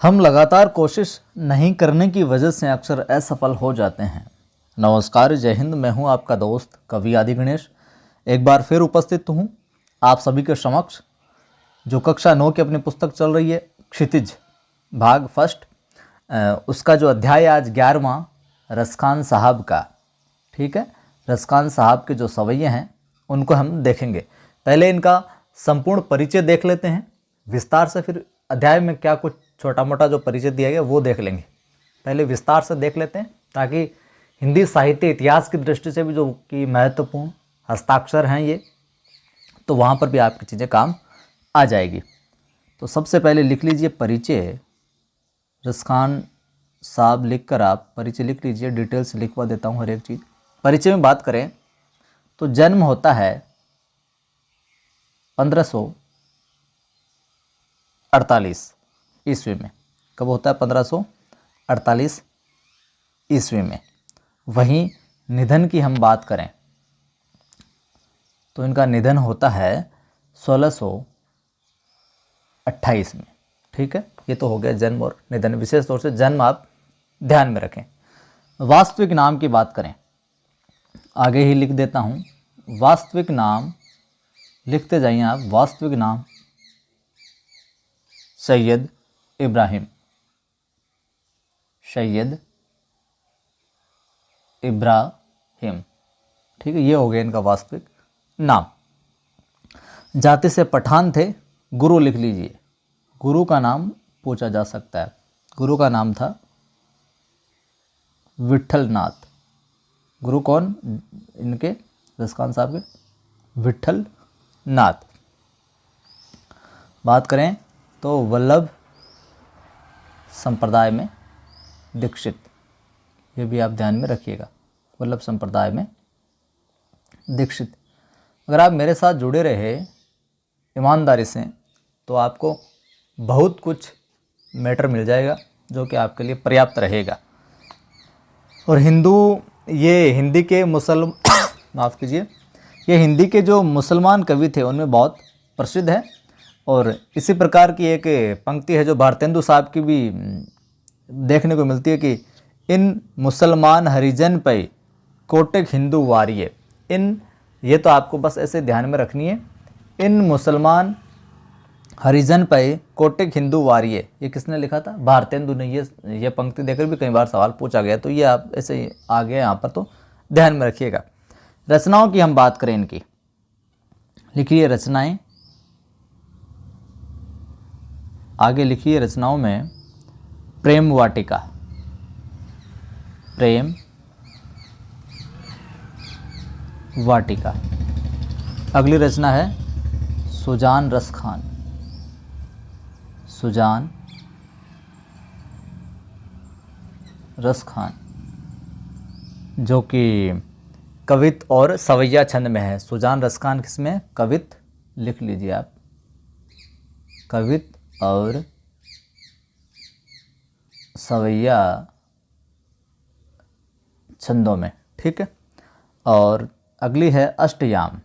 हम लगातार कोशिश नहीं करने की वजह से अक्सर असफल हो जाते हैं। नमस्कार, जय हिंद। मैं हूं आपका दोस्त कवि आदि गणेश। एक बार फिर उपस्थित हूं आप सभी के समक्ष। जो कक्षा 9 की अपनी पुस्तक चल रही है क्षितिज भाग फर्स्ट, उसका जो अध्याय आज 11वां रसखान साहब का, ठीक है। रसखान साहब के जो सवैये हैं उनको हम देखेंगे। पहले इनका संपूर्ण परिचय देख लेते हैं विस्तार से, फिर अध्याय में क्या कुछ छोटा मोटा जो परिचय दिया गया वो देख लेंगे। पहले विस्तार से देख लेते हैं ताकि हिंदी साहित्य इतिहास की दृष्टि से भी जो कि महत्वपूर्ण हस्ताक्षर हैं ये, तो वहाँ पर भी आपकी चीज़ें काम आ जाएगी। तो सबसे पहले लिख लीजिए परिचय। रसखान साहब लिख कर आप परिचय लिख लीजिए। डिटेल से लिखवा देता हूँ हर एक चीज़। परिचय में बात करें तो जन्म होता है 1548 ईस्वी में। कब होता है? 1548 ईस्वी में। वहीं निधन की हम बात करें तो इनका निधन होता है 1628 में, ठीक है। ये तो हो गया जन्म और निधन। विशेष तौर से जन्म आप ध्यान में रखें। वास्तविक नाम की बात करें, आगे ही लिख देता हूँ। वास्तविक नाम लिखते जाइए आप। वास्तविक नाम सैयद इब्राहिम, सैयद इब्राहिम, ठीक है। ये हो गया इनका वास्तविक नाम। जाति से पठान थे। गुरु लिख लीजिए। गुरु का नाम पूछा जा सकता है। गुरु का नाम था विठलनाथ। गुरु कौन? इनके रसखान साहब के विठलनाथ। बात करें तो वल्लभ संप्रदाय में दीक्षित, ये भी आप ध्यान में रखिएगा। वल्लभ संप्रदाय में दीक्षित। अगर आप मेरे साथ जुड़े रहे ईमानदारी से तो आपको बहुत कुछ मैटर मिल जाएगा जो कि आपके लिए पर्याप्त रहेगा। और ये हिंदी के माफ़ कीजिए, ये हिंदी के जो मुसलमान कवि थे उनमें बहुत प्रसिद्ध है। और इसी प्रकार की एक पंक्ति है जो भारतेंदु साहब की भी देखने को मिलती है कि इन मुसलमान हरिजन पे कोटेक हिंदू वारिये। ये तो आपको बस ऐसे ध्यान में रखनी है। इन मुसलमान हरिजन पे कोटेक हिंदू वारिये। ये किसने लिखा था? भारतेंदु ने। ये पंक्ति देकर भी कई बार सवाल पूछा गया, तो ये आप ऐसे आ गए यहाँ पर, तो ध्यान में रखिएगा। रचनाओं की हम बात करें इनकी, लिखिए रचनाएं। आगे लिखिए रचनाओं में प्रेम वाटिका, प्रेम वाटिका। अगली रचना है सुजान रसखान, सुजान रसखान, जो कि कवित और सवैया छंद में है। सुजान रसखान किसमें? कवित लिख लीजिए आप। कवित और सवैया छंदों में, ठीक है। और अगली है अष्टयाम,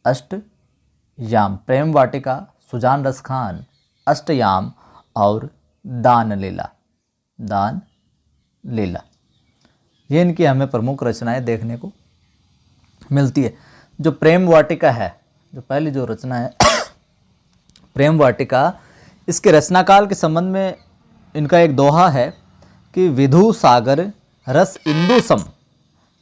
अष्टयाम। प्रेम वाटिका, सुजान रसखान, अष्टयाम और दान लीला, दान लीला। ये इनकी हमें प्रमुख रचनाएं देखने को मिलती है। जो प्रेम वाटिका है, जो पहली जो रचना है प्रेम वाटिका, इसके रचनाकाल के संबंध में इनका एक दोहा है कि विधु सागर रस इंदु सम।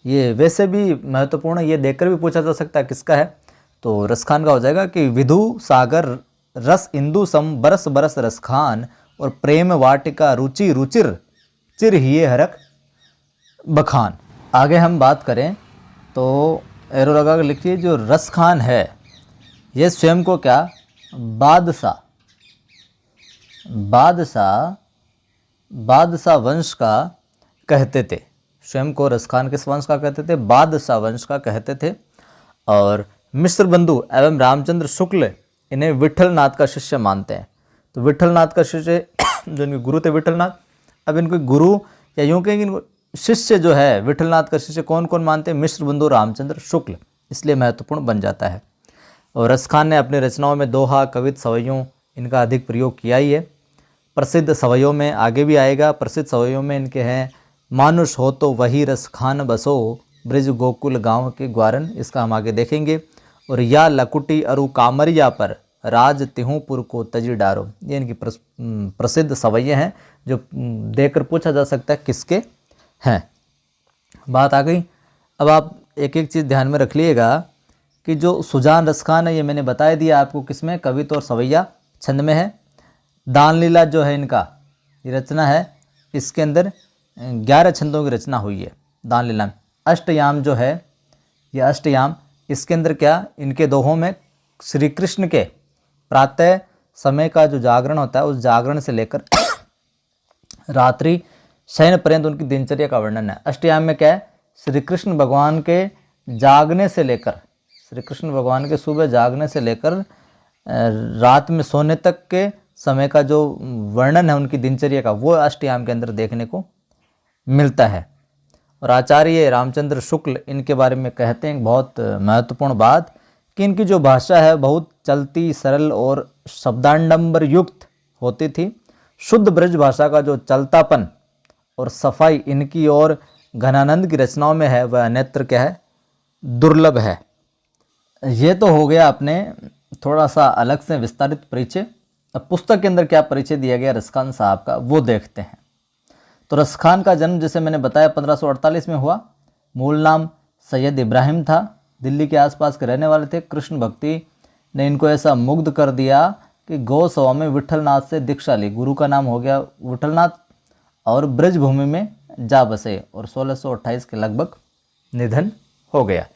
ये वैसे भी महत्वपूर्ण है, ये देखकर भी पूछा जा सकता है किसका है, तो रसखान का हो जाएगा कि विधु सागर रस इंदु सम बरस बरस रसखान और प्रेम वाटिका रुचि रुचिर चिर हिये हरक बखान। आगे हम बात करें तो एरो लगा कर लिखिए। जो रसखान है ये स्वयं को क्या बादशाह वंश का कहते थे। स्वयं को रसखान किस वंश का कहते थे? बादशाह वंश का कहते थे। और मिश्र बंधु एवं रामचंद्र शुक्ल इन्हें विठलनाथ का शिष्य मानते हैं। तो विठलनाथ का शिष्य जो इनके गुरु थे विठलनाथ। अब इनको गुरु या यूँ कहें इनको शिष्य जो है विठलनाथ का शिष्य कौन कौन मानते हैं? मिश्र बंधु रामचंद्र शुक्ल, इसलिए महत्वपूर्ण बन जाता है। और रसखान ने अपनी रचनाओं में दोहा, कवित, सवैयों इनका अधिक प्रयोग किया ही है। प्रसिद्ध सवैयों में आगे भी आएगा। प्रसिद्ध सवैयों में इनके हैं मानुष हो तो वही रस खान बसो ब्रज गोकुल गांव के ग्वारन, इसका हम आगे देखेंगे। और या लकुटी अरु कामरिया पर राज तिहुपुर को तजी डारो, ये इनकी प्रसिद्ध सवैये हैं जो देखकर पूछा जा सकता है किसके हैं। बात आ गई। अब आप एक एक चीज़ ध्यान में रख लीजिएगा कि जो सुजान रसखान है ये मैंने बता दिया आपको किसमें, कवित्व और सवैया छंद में है। दान लीला जो है इनका ये रचना है, इसके अंदर 11 छंदों की रचना हुई है दान लीला में। अष्टयाम जो है ये अष्टयाम, इसके अंदर क्या इनके दोहों में श्री कृष्ण के प्रातः समय का जो जागरण होता है उस जागरण से लेकर रात्रि शयन पर्यंत उनकी दिनचर्या का वर्णन है। अष्टयाम में क्या है, श्री कृष्ण भगवान के जागने से लेकर, श्री कृष्ण भगवान के सुबह जागने से लेकर रात में सोने तक के समय का जो वर्णन है उनकी दिनचर्या का, वो अष्टयाम के अंदर देखने को मिलता है। और आचार्य रामचंद्र शुक्ल इनके बारे में कहते हैं बहुत महत्वपूर्ण बात कि इनकी जो भाषा है बहुत चलती सरल और शब्दाडंबर युक्त होती थी। शुद्ध ब्रज भाषा का जो चलतापन और सफाई इनकी और घनानंद की रचनाओं में है वह अन्यत्र क्या है, दुर्लभ है। ये तो हो गया अपने थोड़ा सा अलग से विस्तारित परिचय। अब पुस्तक के अंदर क्या परिचय दिया गया रसखान साहब का वो देखते हैं। तो रसखान का जन्म जैसे मैंने बताया 1548 में हुआ। मूल नाम सैयद इब्राहिम था, दिल्ली के आसपास के रहने वाले थे। कृष्ण भक्ति ने इनको ऐसा मुग्ध कर दिया कि गौ सभा में विठलनाथ से दीक्षा ली। गुरु का नाम हो गया विठलनाथ और ब्रज भूमि में जा बसे और 1628 के लगभग निधन हो गया।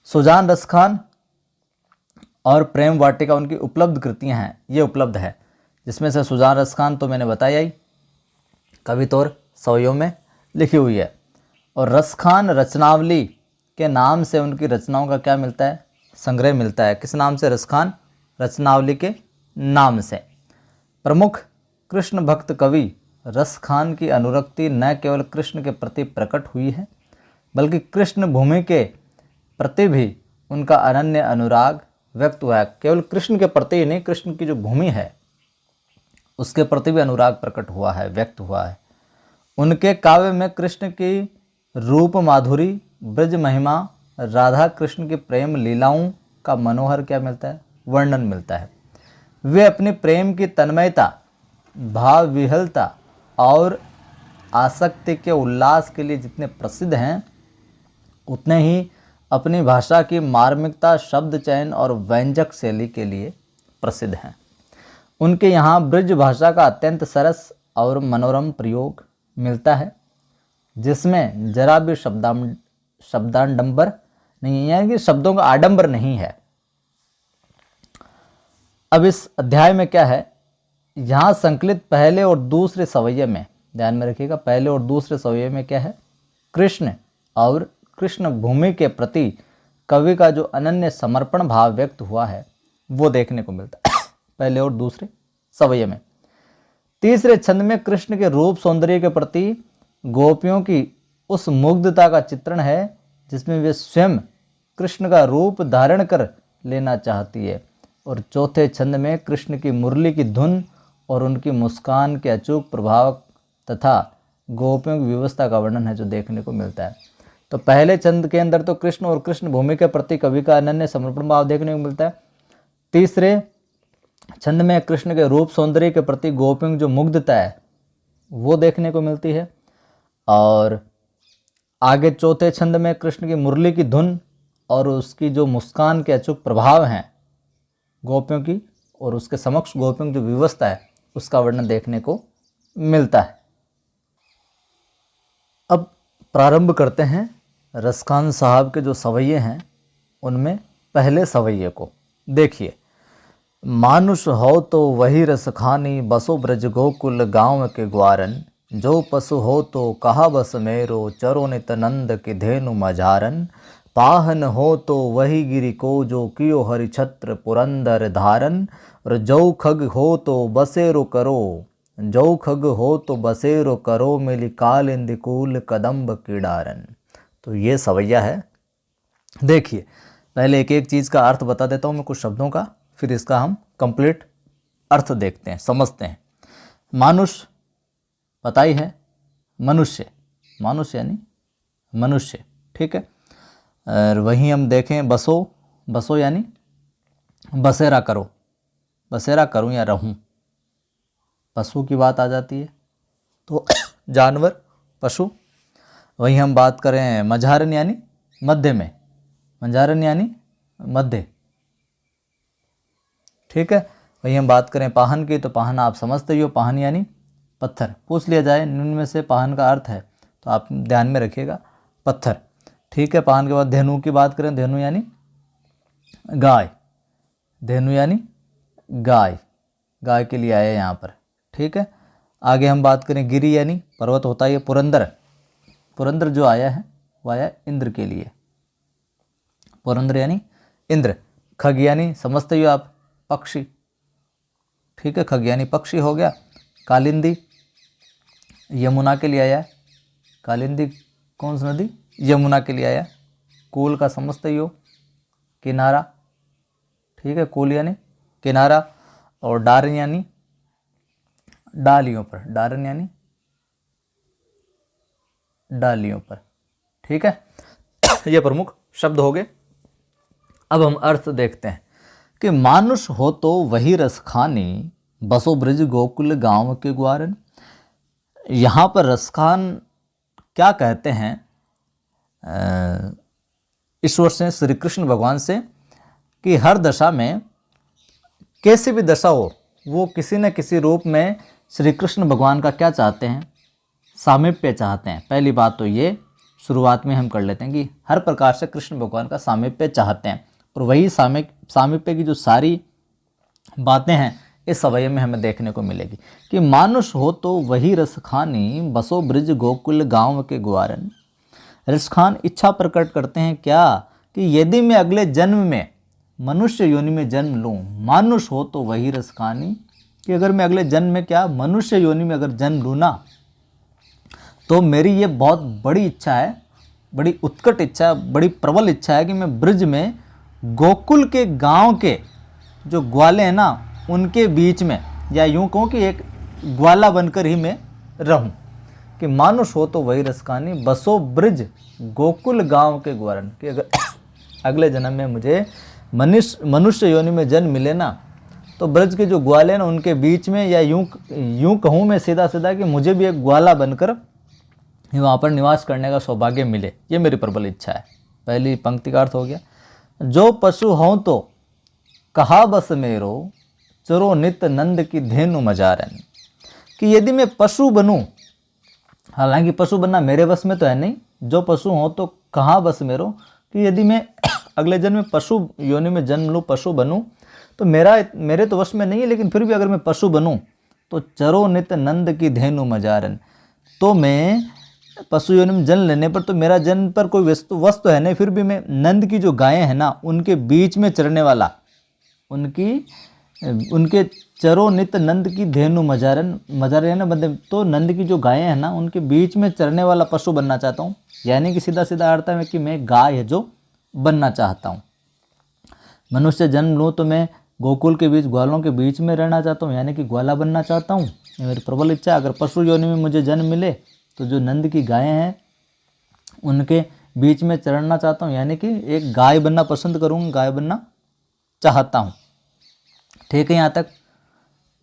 सुजान रसखान और प्रेम वाटिका उनकी उपलब्ध कृतियां हैं, ये उपलब्ध है, जिसमें से सुजान रसखान तो मैंने बताया ही, कवित्व और सवैयों में लिखी हुई है। और रसखान रचनावली के नाम से उनकी रचनाओं का क्या मिलता है, संग्रह मिलता है। किस नाम से, रसखान रचनावली के नाम से। प्रमुख कृष्ण भक्त कवि रसखान की अनुरक्ति न केवल कृष्ण के प्रति प्रकट हुई है बल्कि कृष्ण भूमि के प्रति भी उनका अनन्य अनुराग व्यक्त हुआ है। केवल कृष्ण के प्रति ही नहीं, कृष्ण की जो भूमि है उसके प्रति भी अनुराग प्रकट हुआ है, व्यक्त हुआ है। उनके काव्य में कृष्ण की रूप माधुरी, ब्रज महिमा, राधा कृष्ण की प्रेम लीलाओं का मनोहर क्या मिलता है, वर्णन मिलता है। वे अपनी प्रेम की तन्मयता, भाव विहलता और आसक्ति के उल्लास के लिए जितने प्रसिद्ध हैं उतने ही अपनी भाषा की मार्मिकता, शब्द चयन और व्यंजक शैली के लिए प्रसिद्ध हैं। उनके यहाँ ब्रज भाषा का अत्यंत सरस और मनोरम प्रयोग मिलता है जिसमें जरा भी शब्दाडंबर नहीं है, यानी कि शब्दों का आडंबर नहीं है। अब इस अध्याय में क्या है, यहाँ संकलित पहले और दूसरे सवैये में ध्यान में रखिएगा, पहले और दूसरे सवैये में क्या है, कृष्ण और कृष्ण भूमि के प्रति कवि का जो अनन्य समर्पण भाव व्यक्त हुआ है वो देखने को मिलता है पहले और दूसरे सवैये में। तीसरे छंद में कृष्ण के रूप सौंदर्य के प्रति गोपियों की उस मुग्धता का चित्रण है जिसमें वे स्वयं कृष्ण का रूप धारण कर लेना चाहती है। और चौथे छंद में कृष्ण की मुरली की धुन और उनकी मुस्कान के अचूक प्रभाव तथा गोपियों की व्यवस्था का वर्णन है जो देखने को मिलता है। तो पहले छंद के अंदर तो कृष्ण और कृष्ण भूमि के प्रति कवि का अनन्य समर्पण भाव देखने को मिलता है। तीसरे छंद में कृष्ण के रूप सौंदर्य के प्रति गोपियों की जो मुग्धता है वो देखने को मिलती है। और आगे चौथे छंद में कृष्ण की मुरली की धुन और उसकी जो मुस्कान के अचूक प्रभाव हैं गोपियों की और उसके समक्ष गोपियों की जो व्यवस्था है उसका वर्णन देखने को मिलता है। अब प्रारंभ करते हैं रसखान साहब के जो सवैये हैं उनमें पहले सवैये को देखिए। मानुष हो तो वही रसखानी बसो ब्रज गोकुल गांव के ग्वारन, जो पशु हो तो कहा बस मेरो चरो नित नंद के धेनु मझारन, पाहन हो तो वही गिरि को जो कियो हरि छत्र पुरंदर धारन, और जो खग हो तो बसेरो करो, जो खग हो तो बसेरो करो मिली कालिंदिकूल कदम्ब कीडारन। तो ये सवैया है। देखिए पहले एक एक चीज़ का अर्थ बता देता हूँ मैं कुछ शब्दों का, फिर इसका हम कंप्लीट अर्थ देखते हैं, समझते हैं। मानुष पता ही है, मनुष्य, मानुष यानी मनुष्य, ठीक है। और वहीं हम देखें बसो, बसो यानी बसेरा करो, बसेरा करूं या रहूं, पशु की बात आ जाती है तो जानवर, पशु। वहीं हम बात करें मझारन यानी मध्य में, मझारन यानी मध्य, ठीक है। वहीं हम बात करें पाहन की, तो पाहन आप समझते ही हो, पाहन यानी पत्थर। पूछ लिया जाए निम्न में से पाहन का अर्थ है तो आप ध्यान में रखिएगा पत्थर, ठीक है। पाहन के बाद धेनु की बात करें, धेनु यानी गाय, धेनु यानी गाय, गाय के लिए आया यहाँ पर, ठीक है। आगे हम बात करें गिरी यानी पर्वत होता है, पुरंदर, पुरंदर जो आया है वो आया इंद्र के लिए, पुरंदर यानी इंद्र। खग यानी समझते ही हो आप, पक्षी, ठीक है, खग यानी पक्षी हो गया। कालिंदी यमुना के लिए आया है, कालिंदी कौन सी नदी, यमुना के लिए आया। कूल का समझते ही हो, किनारा, ठीक है, कूल यानी किनारा। और डारन यानी डालियों पर, डारन यानी डालियों पर, ठीक है। ये प्रमुख शब्द हो गए। अब हम अर्थ देखते हैं कि मानुष हो तो वही रस खानी, बसो ब्रज गोकुल गांव के ग्वारन। यहाँ पर रसखान क्या कहते हैं ईश्वर से, श्री कृष्ण भगवान से, कि हर दशा में कैसी भी दशा हो वो किसी न किसी रूप में श्री कृष्ण भगवान का क्या चाहते हैं, सामीप्य चाहते हैं। पहली बात तो ये शुरुआत में हम कर लेते हैं कि हर प्रकार से कृष्ण भगवान का सामीप्य चाहते हैं, और वही सामीप्य की जो सारी बातें हैं इस अवयव में हमें देखने को मिलेगी कि मानुष हो तो वही रस खानी, बसो ब्रज गोकुल गांव के ग्वारन। रसखान इच्छा प्रकट करते हैं क्या कि यदि मैं अगले जन्म में मनुष्य योनि में जन्म लूँ, मानुष हो तो वही रस खानी, कि अगर मैं अगले जन्म में क्या मनुष्य योनि में अगर जन्म लूँ ना, तो मेरी ये बहुत बड़ी इच्छा है, बड़ी उत्कट इच्छा, बड़ी प्रबल इच्छा है कि मैं ब्रज में गोकुल के गांव के जो ग्वाले हैं ना उनके बीच में, या यूं कहूँ कि एक ग्वाला बनकर ही मैं रहूं, कि मानुष हो तो वही रसखानी, बसो ब्रज गोकुल गांव के ग्वारन, कि अगर अगले जन्म में मुझे मनुष्य योनि में जन्म मिले ना, तो ब्रज के जो ग्वाले हैं ना उनके बीच में, या यूं कहूँ मैं सीधा सीधा कि मुझे भी एक ग्वाला बनकर वहाँ पर निवास करने का सौभाग्य मिले, ये मेरी प्रबल इच्छा है। पहली पंक्ति का अर्थ हो गया, जो पशु हों तो कहा बस मेरो, चरो नित नंद की धेनु मजारन। कि यदि मैं पशु बनूं, हालांकि पशु बनना मेरे बस में तो है नहीं, जो पशु हो तो कहाँ बस मेरो, कि यदि मैं अगले जन्म में पशु योनि में जन्म लूँ, पशु बनूं, तो मेरे तो वश में नहीं है, लेकिन फिर भी अगर मैं पशु बनूं तो चरो नित नंद की धेनु मजारन, तो मैं पशु योनि में जन्म लेने पर तो मेरा जन्म पर कोई वस्तु है नहीं, फिर भी मैं नंद की जो गायें हैं ना उनके बीच में चरने वाला, उनके चरो नित नंद की धेनु मजारन, मजारन मतलब तो नंद की जो गायें हैं ना उनके बीच में चरने वाला पशु बनना चाहता हूँ। यानी कि सीधा सीधा अर्थ है कि मैं गाय है जो बनना चाहता हूँ। मनुष्य जन्म लूँ तो मैं गोकुल के बीच ग्वालों के बीच में रहना चाहता हूँ, यानी कि ग्वाला बनना चाहता हूँ, ये मेरी प्रबल इच्छा। अगर पशु योनि में मुझे जन्म मिले तो जो नंद की गायें हैं उनके बीच में चरना चाहता हूँ, यानी कि एक गाय बनना पसंद करूँगा, गाय बनना चाहता हूँ, ठीक है। यहाँ तक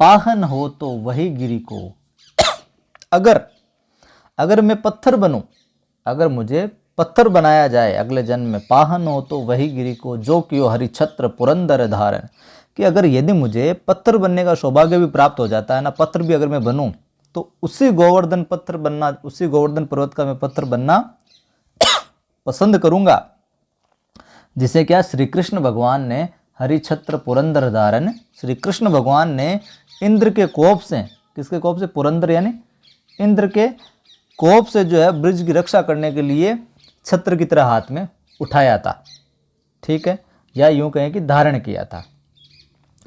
पाहन हो तो वही गिरी को, अगर मैं पत्थर बनूं, अगर मुझे पत्थर बनाया जाए अगले जन्म में, पाहन हो तो वही गिरी को जो कियो हरि छत्र पुरंदर धारण, कि अगर यदि मुझे पत्थर बनने का सौभाग्य भी प्राप्त हो जाता है ना, पत्थर भी अगर मैं बनूं तो उसी गोवर्धन पत्थर बनना, उसी गोवर्धन पर्वत का मैं पत्थर बनना पसंद करूंगा, जिसे क्या श्री कृष्ण भगवान ने हरि छत्र पुरंदर धारण, श्री कृष्ण भगवान ने इंद्र के कोप से, किसके कोप से, पुरंदर यानी इंद्र के कोप से जो है ब्रज की रक्षा करने के लिए छत्र की तरह हाथ में उठाया था, ठीक है, या यूं कहें कि धारण किया था।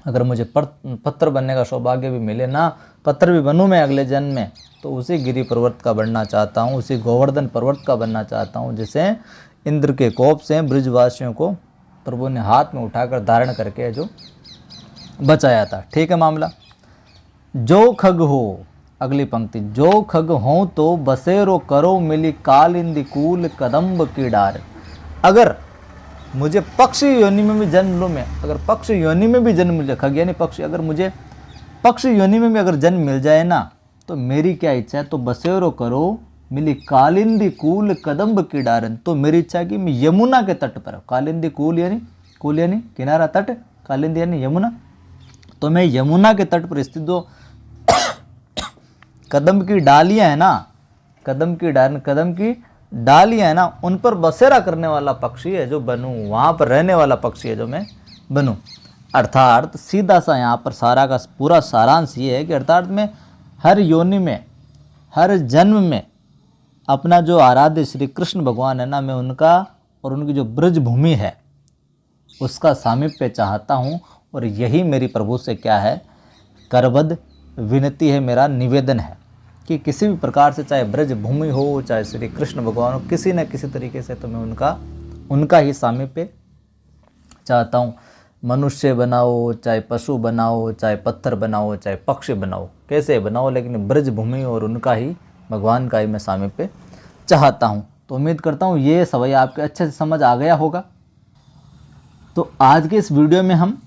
अगर मुझे पत्थर बनने का सौभाग्य भी मिले ना, पत्थर भी बनूं मैं अगले जन्म में, तो उसी गिरि पर्वत का बनना चाहता हूँ, उसी गोवर्धन पर्वत का बनना चाहता हूँ, जिसे इंद्र के कोप से ब्रजवासियों को प्रभु ने हाथ में उठाकर धारण करके जो बचाया था, ठीक है मामला। जो खग हो, अगली पंक्ति, जो खग हो तो बसेरो करो मिली कालिंदी कूल कदम्ब की डार। अगर मुझे पक्षी योनि में भी जन्म लो, मैं अगर पक्षी योनि में भी जन्म मिल जाए, खग यानी पक्षी, अगर मुझे पक्षी योनि में भी अगर जन्म मिल जाए ना, तो मेरी क्या इच्छा है, तो बसेरो करो मिली कालिंदी कूल कदम्ब की डारन, तो मेरी इच्छा है कि मैं यमुना के तट पर, कालिंदी कूल यानी किनारा, तट, कालिंदी यानी यमुना, तो मैं यमुना के तट पर स्थित दो कदम की डालियां है ना, कदम की डालियां है ना, उन पर बसेरा करने वाला पक्षी है जो बनूं, वहां पर रहने वाला पक्षी है जो मैं बनूं। अर्थात सीधा सा यहाँ पर सारा का पूरा सारांश ये है कि अर्थात मैं हर योनि में, हर जन्म में अपना जो आराध्य श्री कृष्ण भगवान है ना, मैं उनका और उनकी जो ब्रज भूमि है उसका सामीप्य चाहता हूँ। और यही मेरी प्रभु से क्या है, करबद्ध विनती है, मेरा निवेदन है कि किसी भी प्रकार से, चाहे ब्रज भूमि हो, चाहे श्री कृष्ण भगवान हो, किसी न किसी तरीके से तो मैं उनका ही सामीप्य चाहता हूँ। मनुष्य बनाओ, चाहे पशु बनाओ, चाहे पत्थर बनाओ, चाहे पक्षी बनाओ, कैसे बनाओ, लेकिन ब्रज भूमि और उनका ही, भगवान का ही मैं सामीप्य चाहता हूँ। तो उम्मीद करता हूँ ये सवैया आपके अच्छे से समझ आ गया होगा। तो आज के इस वीडियो में हम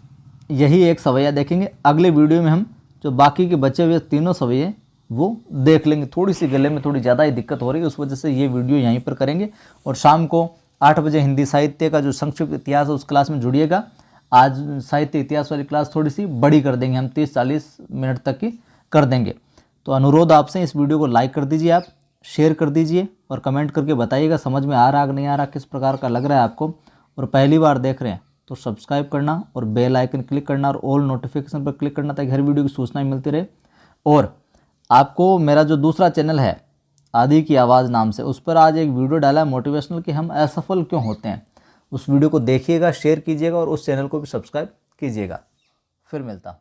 यही एक सवैया देखेंगे। अगले वीडियो में हम जो बाकी के बचे हुए तीनों सवैये वो देख लेंगे। थोड़ी सी गले में थोड़ी ज़्यादा ही दिक्कत हो रही है, उस वजह से ये वीडियो यहीं पर करेंगे। और शाम को 8 बजे हिंदी साहित्य का जो संक्षिप्त इतिहास है उस क्लास में जुड़िएगा। आज साहित्य इतिहास वाली क्लास थोड़ी सी बड़ी कर देंगे हम, 30-40 मिनट तक की कर देंगे। तो अनुरोध आपसे, इस वीडियो को लाइक कर दीजिए, आप शेयर कर दीजिए और कमेंट करके बताइएगा समझ में आ रहा कि नहीं आ रहा, किस प्रकार का लग रहा है आपको। और पहली बार देख रहे हैं तो सब्सक्राइब करना और बेल आइकन क्लिक करना और ऑल नोटिफिकेशन पर क्लिक करना, ताकि हर वीडियो की सूचना मिलती रहे। और आपको मेरा जो दूसरा चैनल है आदि की आवाज़ नाम से, उस पर आज एक वीडियो डाला है मोटिवेशनल कि हम असफल क्यों होते हैं। उस वीडियो को देखिएगा, शेयर कीजिएगा और उस चैनल को भी सब्सक्राइब कीजिएगा। फिर मिलता हूँ।